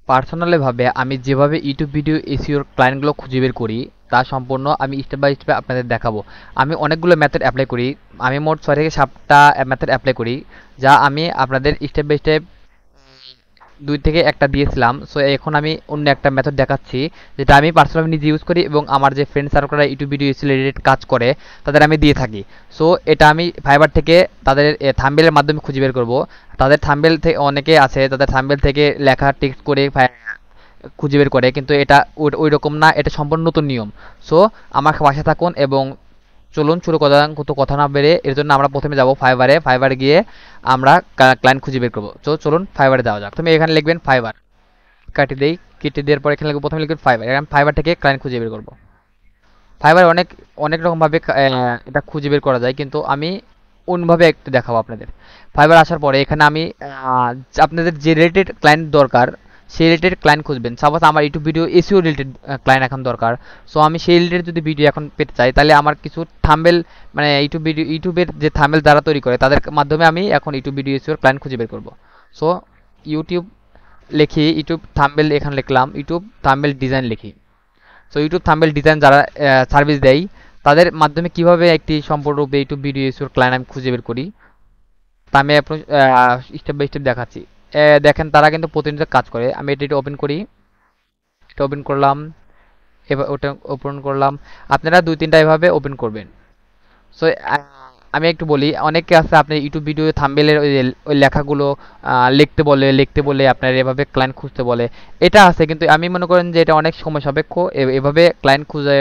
Personally ভাবে আমি যেভাবে ইউটিউব ভিডিও এসইওর ক্লায়েন্টগুলো খুঁজে বের করি তা সম্পূর্ণ আমি স্টেপ বাই স্টেপ আপনাদের দেখাবো। আমি অনেকগুলো মেথড অ্যাপ্লাই করি। আমি মোট 6 থেকে 7টা মেথড অ্যাপ্লাই করি, যা আমি আপনাদের স্টেপ বাই স্টেপ 2 থেকে 1টা দিয়েছিলাম। সো এখন আমি অন্য একটা মেথড দেখাচ্ছি, যেটা আমি পার্সোনালি নিজে ইউজ করি এবং আমার যে ফ্রেন্ড সার্কেলরা ইউটিউব ভিডিও রিলেটেড কাজ করে তাদের আমি দিয়ে থাকি। সো এটা আমি ফাইবার থেকে তাদের থাম্বনেলের মাধ্যমে খুঁজে বের করব। তাদের থাম্বনেল থেকে অনেকে আছে তাদের থাম্বনেল থেকে লেখা টেক্সট করে খুঁজে বের করে, কিন্তু এটা ওই রকম না, এটা সম্পূর্ণ নতুন নিয়ম। সো আমার পাশে থাকুন এবং চলুন শুরু করা যাক। কত কথা না বেড়ে এর জন্য আমরা প্রথমে যাব ফাইবারে গিয়ে আমরা ক্লায়েন্ট খুঁজে বের করবো। তো চলুন ফাইবারে যাওয়া যাক। তুমি এখানে লিখবেন ফাইবার, কাটি দেই, কেটে দেওয়ার পর এখানে লিখবো, প্রথমে লিখবেন ফাইবার। এখানে ফাইবার থেকে ক্লায়েন্ট খুঁজে বের করবো। ফাইবার অনেক অনেক রকম ভাবে এটা খুঁজে বের করা যায়, কিন্তু আমি অন্যভাবে একটু দেখাবো আপনাদের। ফাইবার আসার পরে এখানে আমি আপনাদের যে রিলেটেড ক্লায়েন্ট দরকার সেই রিলেটেড ক্লায়েন্ট খুঁজবেন। সাপোজ আমার YouTube video SEO related client এখন দরকার। সো আমি সেই রিলেটেড যদি ভিডিও এখন পেতে চাই, তাহলে আমার কিছু থাম্বেল, মানে ইউটিউবের যে থাম্বেল যারা তৈরি করে তাদের মাধ্যমে আমি এখন ইউটিউব ভিডিও এসইও ক্লায়েন্ট খুঁজে বের করবো। সো ইউটিউব লিখি, ইউটিউব থাম্বেল এখানে লিখলাম, ইউটিউব থাম্বেল ডিজাইন লিখি। সো ইউটিউব থাম্বনেল ডিজাইন যারা সার্ভিস দেয় তাদের মাধ্যমে কিভাবে একটি সম্পূর্ণরূপে ইউটিউব ভিডিও এসইওর ক্লায়েন্ট আমি খুঁজে বের করি তা আমি স্টেপ বাই স্টেপ দেখাচ্ছি। দেখেন তারা কিন্তু প্রতিনিয়ত কাজ করে। আমি এটা ওপেন করি, এটা ওপেন করলাম, এবার ওটা ওপেন করলাম। আপনারা 2-3টা এভাবে ওপেন করবেন। সো আমি একটু বলি, অনেকে আছে আপনি ইউটিউব ভিডিও থাম্বনেলের ওই লেখাগুলো লিখতে বলে আপনার এভাবে ক্লায়েন্ট খুঁজতে বলে। এটা আছে, কিন্তু আমি মনে করেন যে এটা অনেক সময় সাপেক্ষ। এভাবে ক্লায়েন্ট খুঁজে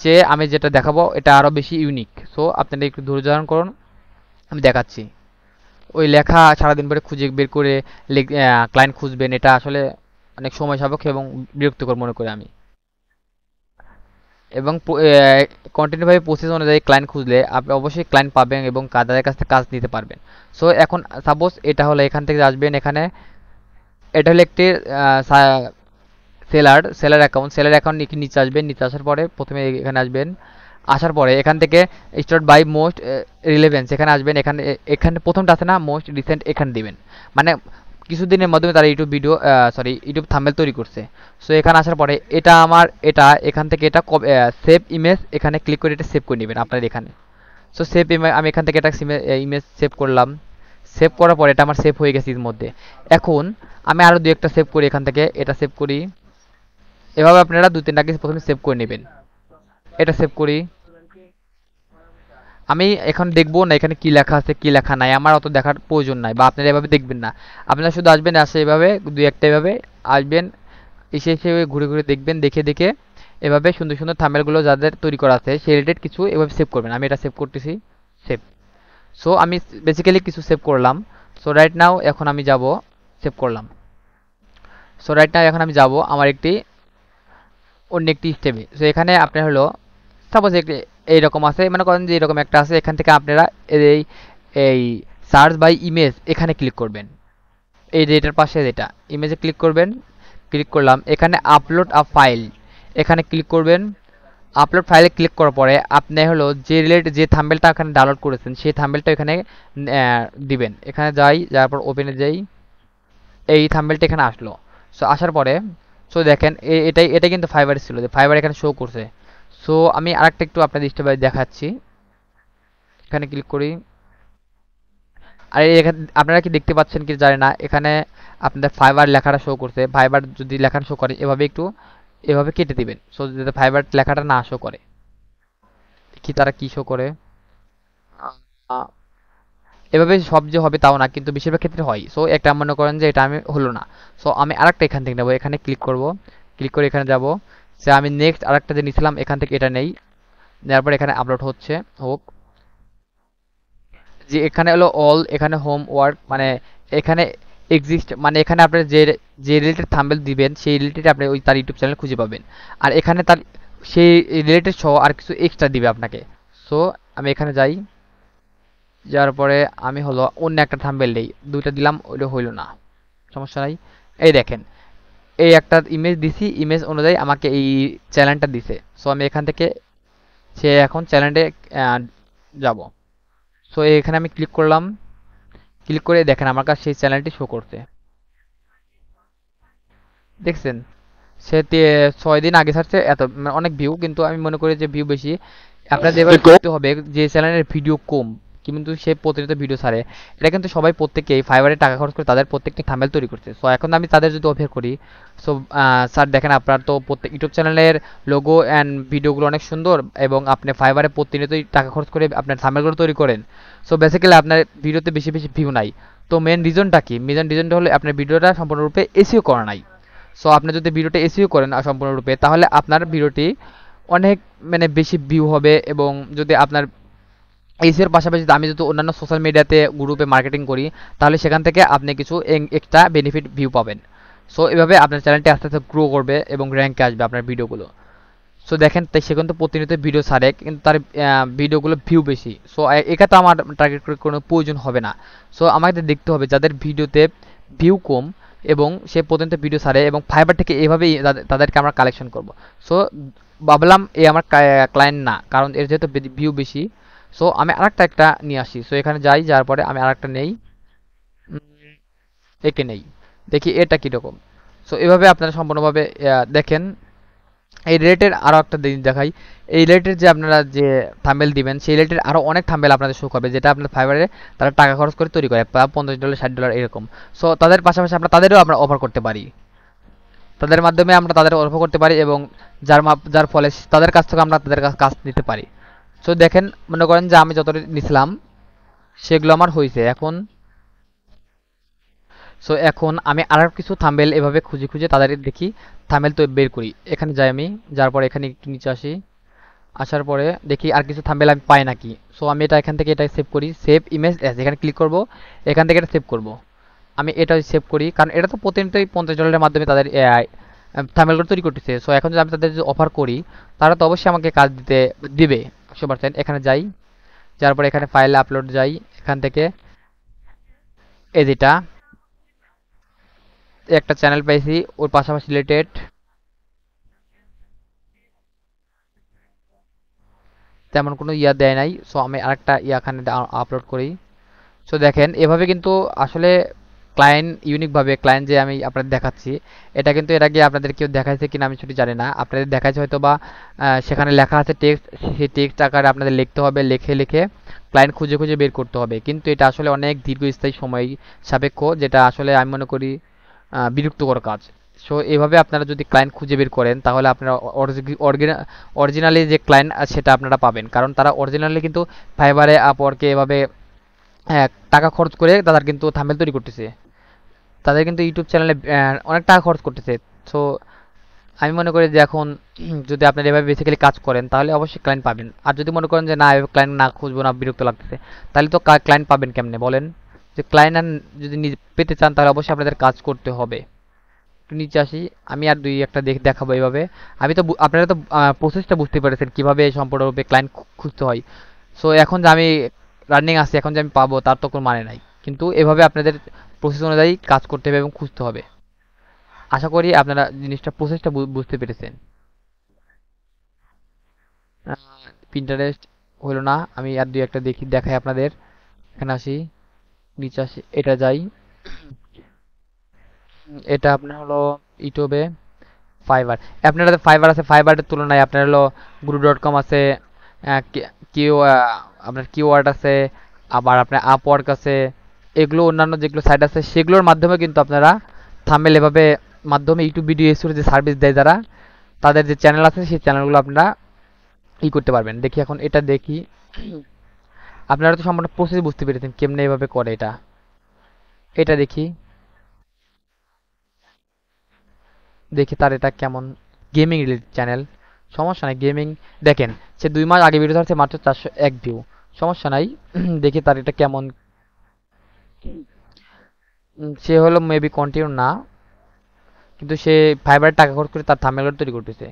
চেয়ে আমি যেটা দেখাবো এটা আরও বেশি ইউনিক। সো আপনারা একটু ধৈর্য ধারণ করুন, আমি দেখাচ্ছি। ওই লেখা সারাদিন ধরে খুঁজে বের করে ক্লায়েন্ট খুঁজবেন, এটা আসলে অনেক সময় সাপেক্ষ এবং বিরক্তিকর মনে করি আমি। এবং কন্টিনিউভাবে প্রসেস অনুযায়ী ক্লায়েন্ট খুঁজলে আপনি অবশ্যই ক্লায়েন্ট পাবেন এবং তাদের কাছ থেকে কাজ নিতে পারবেন। সো এখন সাপোজ এটা হলো, এখান থেকে আসবেন, এখানে এটা হলো একটি সেলার অ্যাকাউন্ট নিচে আসবেন। নিচে আসার পরে প্রথমে এখানে আসবেন, আসার পরে এখান থেকে স্টার্ট বাই মোস্ট রিলেভেন্স এখানে আসবেন। এখানে এখানে প্রথমটা আছে না মোস্ট রিসেন্ট, এখানে দিবেন। মানে কিছুদিনের মাধ্যমে তারা ইউটিউব থাম্বনেল তৈরি করছে। সো এখানে আসার পরে এটা এখান থেকে এটা সেভ ইমেজ এখানে ক্লিক করে এটা সেভ করে নেবেন আপনার এখানে। সো সেভ ইমেজ, আমি এখান থেকে একটা ইমেজ সেভ করলাম। সেভ করার পরে এটা আমার সেভ হয়ে গেছে এর মধ্যে। এখন আমি আরও 2-1টা সেভ করি, এখান থেকে এটা সেভ করি। এভাবে আপনারা 2-3টা কিছু প্রথমে সেভ করে নেবেন। এটা সেভ করি। আমি এখন দেখবো না এখানে কি লেখা আছে কি লেখা নাই, আমার অত দেখার প্রয়োজন নাই, বা আপনারা এভাবে দেখবেন না। আপনারা শুধু আসবেন, আসে এভাবে 2-1টা এভাবে আসবেন, এসে এসে ঘুরে ঘুরে দেখবেন, দেখে দেখে এভাবে সুন্দর সুন্দর থাম্বনেলগুলো যাদের তৈরি করা আছে সেই রিলেটেড কিছু এভাবে সেভ করবেন। আমি এটা সেভ করতেছি, সেভ। সো আমি বেসিক্যালি কিছু সেভ করলাম। সো রাইট নাও এখন আমি যাব, সেভ করলাম। সো রাইট নাও এখন আমি যাব আমার অন্য একটি স্টেপে। সো এখানে আপনার হলো সাপোজ এইরকম আছে, মনে করেন যে এরকম একটা আছে। এখান থেকে আপনারা এই এই সার্চ বাই ইমেজ এখানে ক্লিক করবেন। এই যে এটার পাশে যেটা ইমেজে ক্লিক করবেন, ক্লিক করলাম। এখানে আপলোড আ ফাইল এখানে ক্লিক করবেন। আপলোড ফাইলে ক্লিক করার পরে আপনি হলো যে থাম্বনেলটা এখানে ডাউনলোড করেছেন সেই থাম্বনেলটা এখানে দিবেন। এখানে যাওয়ার পর ওপেনে যাই, এই থাম্বনেলটা এখানে আসলো। সো আসার পরে সো দেখেন এটা কিন্তু ফাইবার ছিল, যে ফাইবার এখানে শো করছে। সো আমি আরেকটা একটু আপনাদের স্টেপ বাই দেখাচ্ছি। এখানে ক্লিক করি। আর এখানে আপনারা কি দেখতে পাচ্ছেন কি জানি না, এখানে আপনাদের ফাইবার লেখাটা শো করছে। ফাইবার যদি লেখাটা শো করে এভাবে কেটে দিবেন, সো যাতে ফাইবার লেখাটা না শো করে। কি তারা কি শো করে, আহ, এভাবে সব যে হবে তাও না, কিন্তু বেশিরভাগ ক্ষেত্রে হয়। সো একটা মনে করেন যে এটা আমি হলো না। সো আমি আরেকটা এখান থেকে নেবো, এখানে ক্লিক করব, ক্লিক করে এখানে যাব। সে আমি নেক্সট আরেকটা যে নিয়েছিলাম এখান থেকে এটা নেই, নেওয়ার পর এখানে আপলোড হোক। যে এখানে হলো অল, এখানে হোম ওয়ার্ক, মানে এখানে এক্সিস্ট, মানে এখানে আপনার যে রিলেটেড থাম্বনেল দিবেন সেই রিলেটেড আপনি ওই তার ইউটিউব চ্যানেল খুঁজে পাবেন। আর এখানে তার সেই রিলেটেড সহ আর কিছু এক্সট্রা দিবে আপনাকে। সো আমি এখানে যাই, যাওয়ার পরে আমি হলো অন্য একটা থাম্বনেল দেই, 2টা দিলাম, ওইটা হইল না, সমস্যা নাই। এই দেখেন এই একটা ইমেজ দিছি, ইমেজ অনুযায়ী আমাকে এই চ্যানেলটা দিছে। সো আমি এখান থেকে সে এখন চ্যানেলে যাব। সো এখানে আমি ক্লিক করলাম, ক্লিক করে দেখেন আমার কাছে সেই চ্যানেলটি শো করছে। দেখছেন, সে 6 দিন আগে ছাড়ছে, এত মানে অনেক ভিউ, কিন্তু আমি মনে করি যে ভিউ বেশি। আপনাদের এবার করতে হবে যে চ্যানেলের ভিডিও কম কিন্তু সে প্রতিনিয়ত ভিডিও ছাড়ে, এটা কিন্তু সবাই প্রত্যেকেই ফাইবারে টাকা খরচ করে তাদের প্রত্যেকটি থাম্বনেল তৈরি করছে। সো এখন আমি তাদের যদি অফার করি, সো স্যার দেখেন আপনার তো প্রত্যেক ইউটিউব চ্যানেলের লোগো অ্যান্ড ভিডিওগুলো অনেক সুন্দর এবং আপনি ফাইবারে প্রতিনিয়তই টাকা খরচ করে আপনার থাম্বনেলগুলো তৈরি করেন। সো বেসিক্যালি আপনার ভিডিওতে বেশি বেশি ভিউ নাই। তো মেন রিজনটা কি? মেন রিজনটা হলো আপনার ভিডিওটা সম্পূর্ণরূপে এসইও করা নাই। সো আপনি যদি ভিডিওটা এসইও করেন সম্পূর্ণরূপে, তাহলে আপনার ভিডিওটি অনেক মানে বেশি ভিউ হবে। এবং যদি আপনার এসিওর পাশাপাশি আমি যদি অন্যান্য সোশ্যাল মিডিয়াতে গ্রুপে মার্কেটিং করি, তাহলে সেখান থেকে আপনি কিছু এক্সট্রা বেনিফিট ভিউ পাবেন। সো এভাবে আপনার চ্যানেলটি আস্তে আস্তে গ্রো করবে এবং র্যাঙ্কে আসবে আপনার ভিডিওগুলো। সো দেখেন, তাই সে কিন্তু প্রতিনিয়ত ভিডিও ছাড়ে কিন্তু তার ভিডিওগুলো ভিউ বেশি। সো একা তো আমার টার্গেট করে কোনো প্রয়োজন হবে না। সো আমাদের দেখতে হবে যাদের ভিডিওতে ভিউ কম এবং সে প্রতিনিয়ত ভিডিও ছাড়ে এবং ফাইবার থেকে এভাবেই তাদেরকে আমরা কালেকশন করব। সো ভাবলাম এ আমার ক্লায়েন্ট না, কারণ এর যেহেতু ভিউ বেশি। সো আমি আরেকটা নিয়ে আসি। সো এখানে যাই, যাওয়ার পরে আমি আরেকটা নেই, একে নেই, দেখি এটা কীরকম। সো এভাবে আপনারা সম্পূর্ণভাবে দেখেন। এই রিলেটেড আরও একটা জিনিস দেখাই। এই রিলেটেড যে আপনারা যে থাম্বেল দিবেন, সেই রিলেটেড আরও অনেক থাম্বেল আপনাদের শো করবে, যেটা আপনার ফাইবারে তারা টাকা খরচ করে তৈরি করে, প্রায় $50 $60 এরকম। সো তাদের পাশাপাশি তাদেরও আমরা অফার করতে পারি, তাদের মাধ্যমে আমরা তাদের অফার করতে পারি এবং যার ফলে তাদের কাছ থেকে আমরা তাদের কাজ নিতে পারি। সো দেখেন, মনে করেন যে আমি যতটা নিছিলাম সেগুলো আমার হয়েছে এখন। সো এখন আমি আরও কিছু থাম্বেল এভাবে খুঁজে খুঁজে তাদের দেখি, থাম্বেল তো বের করি। এখানে যাই আমি, যার পরে এখানে একটু নিচে আসি, আসার পরে দেখি আর কিছু থাম্বেল আমি পাই নাকি। সো আমি এটা এখান থেকে এটা সেভ করি, সেভ ইমেজ অ্যাজ, এখানে ক্লিক করব, এখান থেকে এটা সেভ করব। আমি এটা সেভ করি কারণ এটা তো প্রতিনিয়তই $50 মাধ্যমে তাদের থাম্বেলগুলো তৈরি করতেছে। সো এখন যদি আমি তাদের যদি অফার করি, তারা তো অবশ্যই আমাকে কাজ দিবে 100%। এখানে যাই, যার পরে এখানে ফাইল আপলোড যাই, এখান থেকে এই যেটা একটা চ্যানেল পাইছি ওর পাশাপাশি রিলেটেড তেমন কোনো ইয়া দেয় নাই। সো আমি আরেকটা এখানে আপলোড করি। সো দেখেন, এভাবে কিন্তু আসলে ক্লায়েন্ট ইউনিকভাবে ক্লায়েন্ট যে আমি আপনাদের দেখাচ্ছি, এটা কিন্তু এর আগে আপনাদের কেউ দেখাইছে কিনা আমি সেটি জানি না। আপনাদের দেখাইছে হয়তো বা সেখানে লেখা আছে টেক্সট, সেই টেক্সট আকারে আপনাদের লিখতে হবে, লিখে লিখে ক্লায়েন্ট খুঁজে খুঁজে বের করতে হবে। কিন্তু এটা আসলে অনেক দীর্ঘস্থায়ী সময় সাপেক্ষ, যেটা আসলে আমি মনে করি বিরক্তকর কাজ। সো এভাবে আপনারা যদি ক্লায়েন্ট খুঁজে বের করেন, তাহলে আপনারা অরিজিনালি যে ক্লায়েন্ট সেটা আপনারা পাবেন, কারণ তারা অরিজিনালি কিন্তু ফাইবারে আপওয়ার্কে এভাবে টাকা খরচ করে তাদের কিন্তু থাম্বনেল তৈরি করতেছে, তাদের কিন্তু ইউটিউব চ্যানেলে অনেক টাকা খরচ করতেছে। সো আমি মনে করি যে এখন যদি আপনারা এভাবে বেসিক্যালি কাজ করেন, তাহলে অবশ্যই ক্লায়েন্ট পাবেন। আর যদি মনে করেন যে না, এভাবে ক্লায়েন্ট না খুঁজবো না, বিরক্ত লাগতেছে, তাহলে তো ক্লায়েন্ট পাবেন কেমনে বলেন? যে ক্লায়েন্ট যদি নিজে পেতে চান, তাহলে অবশ্যই আপনাদের কাজ করতে হবে। একটু নিচে আসি, আমি আর দুই একটা দেখাবো এইভাবে। আমি তো আপনারা তো প্রসেসটা বুঝতে পেরেছেন কিভাবে সম্পূর্ণরূপে ক্লায়েন্ট খুঁজতে হয়। সো এখন যে আমি রানিং আছি, এখন যে আমি পাবো তার তো কোনো মানে নাই, কিন্তু এভাবে আপনাদের প্রসেস অনুযায়ী কাজ করতে হবে এবং খুঁজতে হবে। আশা করি আপনারা জিনিসটা প্রসেসটা বুঝতে পেরেছেন। পিন্টারেস্ট হলো না, আমি আর দুই একটা দেখাই আপনাদের। এখানে আসি, নিচে আসি, এটা যাই, এটা আপনার হলো ইউটিউবে ফাইবার। আপনারা ফাইবার আছে, ফাইবারের তুলনায় আপনার হলো guru.com আছে, কিউ আপনার কিওয়ার্ড আছে, আবার আপনার আপওয়ার্ক আছে। এগুলো অন্যান্য যেগুলো সাইট আছে সেগুলোর মাধ্যমে কিন্তু আপনারা থাম্বনেল এভাবে মাধ্যমে ইউটিউব ভিডিও এসিওর যে সার্ভিস দেয় যারা, তাদের যে চ্যানেল আছে সেই চ্যানেলগুলো আপনারা করতে পারবেন। দেখি এখন এটা দেখি, আপনারা তো সম্পূর্ণ প্রসেস বুঝতে পেরেছেন কেমনে এভাবে করে এটা। এটা দেখি, দেখি তার এটা কেমন গেমিং রিলেটেড চ্যানেল। সমস্যা নাই, গেমিং দেখেন, সে 2 মাস আগে ভিডিও ছাড়ছে, মাত্র 401 ভিউ। সমস্যা নাই, দেখি তার এটা কেমন। সে হলো মেবি কন্টিনিউ না, কিন্তু সে ফাইবারের টাকা খরচ করে তার থাম্বনেল তৈরি করতেছে।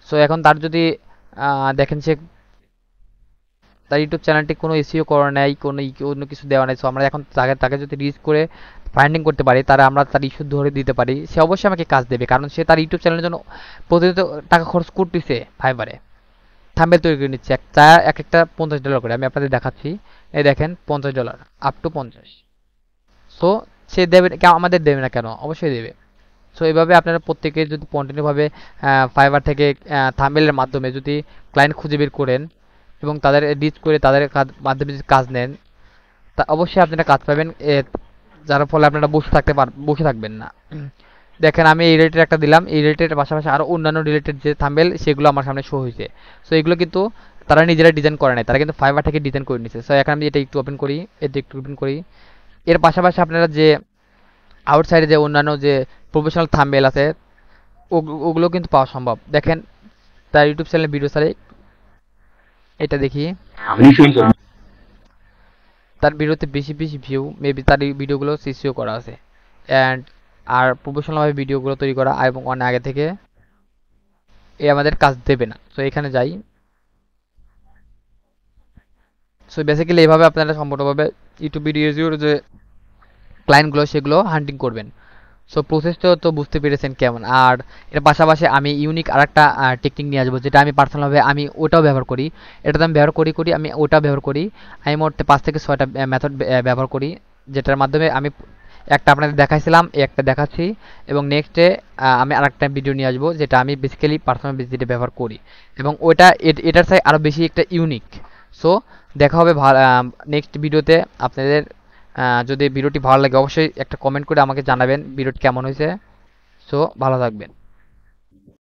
সো এখন তার যদি দেখেন, সে তার ইউটিউব চ্যানেলটি কোনো এসইও করা নাই, কোনো অন্য কিছু দেওয়া নাই। সো আমরা এখন তাকে যদি রিচ করে ফাইন্ডিং করতে পারি, তারা আমরা তার ইস্যু ধরে দিতে পারি, সে অবশ্যই আমাকে কাজ দেবে, কারণ সে তার ইউটিউব চ্যানেলের জন্য প্রতিনিয়ত টাকা খরচ করতেছে ফাইবারে, থাম্বনেল তৈরি করে নিচ্ছে। এক একটা $50 করে, আমি আপনাদের দেখাচ্ছি। এই দেখেন, $50 আপ টু 50। সো সে দেবে, আমাদের দেবে না কেন? অবশ্যই দেবে। সো এইভাবে আপনারা প্রত্যেকে যদি কন্টিনিউভাবে ফাইবার থেকে থাম্বনেলের মাধ্যমে যদি ক্লায়েন্ট খুঁজে বের করেন এবং তাদের রিচ করে তাদের মাধ্যমে যদি কাজ নেন, তা অবশ্যই আপনারা কাজ পাবেন, যার ফলে আপনারা বসে থাকবেন না। দেখেন আমি এই রিলেটেড একটা দিলাম, এই রিলেটেড পাশাপাশি আরও অন্যান্য রিলেটেড যে থাম্বনেল সেগুলো আমার সামনে শো হয়েছে। সো এগুলো কিন্তু তারা নিজেরা ডিজাইন করে নাই, তারা কিন্তু ফাইবার থেকে ডিজাইন করে নিচ্ছে। সো এখন আমি এটা একটু ওপেন করি, এটা একটু ওপেন করি। এর পাশাপাশি আপনারা যে আউটসাইডে যে অন্যান্য যে প্রফেশনাল থাম্বনেল আছে ওগুলো কিন্তু পাওয়া সম্ভব। দেখেন তার ইউটিউব চ্যানেলে ভিডিও ছাড়ে, এটা দেখি, তার ভিডিওতে বেশি বেশি ভিউ, মেবি তার এই ভিডিওগুলো সিসিও করা আছে অ্যান্ড আর প্রফেশনালভাবে ভিডিওগুলো তৈরি করা এবং অনেক আগে থেকে এ আমাদের কাজ দেবে না। সো এখানে যাই। সো বেসিক্যালি এইভাবে আপনারা সম্পূর্ণভাবে ইউটিউব ভিডিওর যে ক্লায়েন্টগুলো সেগুলো হান্টিং করবেন। সো প্রসেসটা তো বুঝতে পেরেছেন কেমন। আর এর পাশাপাশি আমি ইউনিক আরেকটা টেকনিক নিয়ে আসবো, যেটা আমি পার্সোনালভাবে আমি ওটাও ব্যবহার করি। এটা তো আমি ব্যবহার করি আমি ওটা ব্যবহার করি। আমি মোট 5 থেকে 6টা মেথড ব্যবহার করি, যেটার মাধ্যমে আমি একটা আপনাদের দেখাইছিলাম, একটা দেখাচ্ছি, এবং নেক্সটে আমি আরেকটা ভিডিও নিয়ে আসবো যেটা আমি বেসিক্যালি পার্সোনাল ভিজিটে ব্যবহার করি, এবং ওটা এটার সাথে আরও বেশি একটা ইউনিক। সো দেখা হবে নেক্সট ভিডিওতে। আপনাদের যদি ভিডিওটি ভালো লাগে অবশ্যই একটা কমেন্ট করে আমাকে জানাবেন ভিডিওটি কেমন হয়েছে। সো ভালো থাকবেন।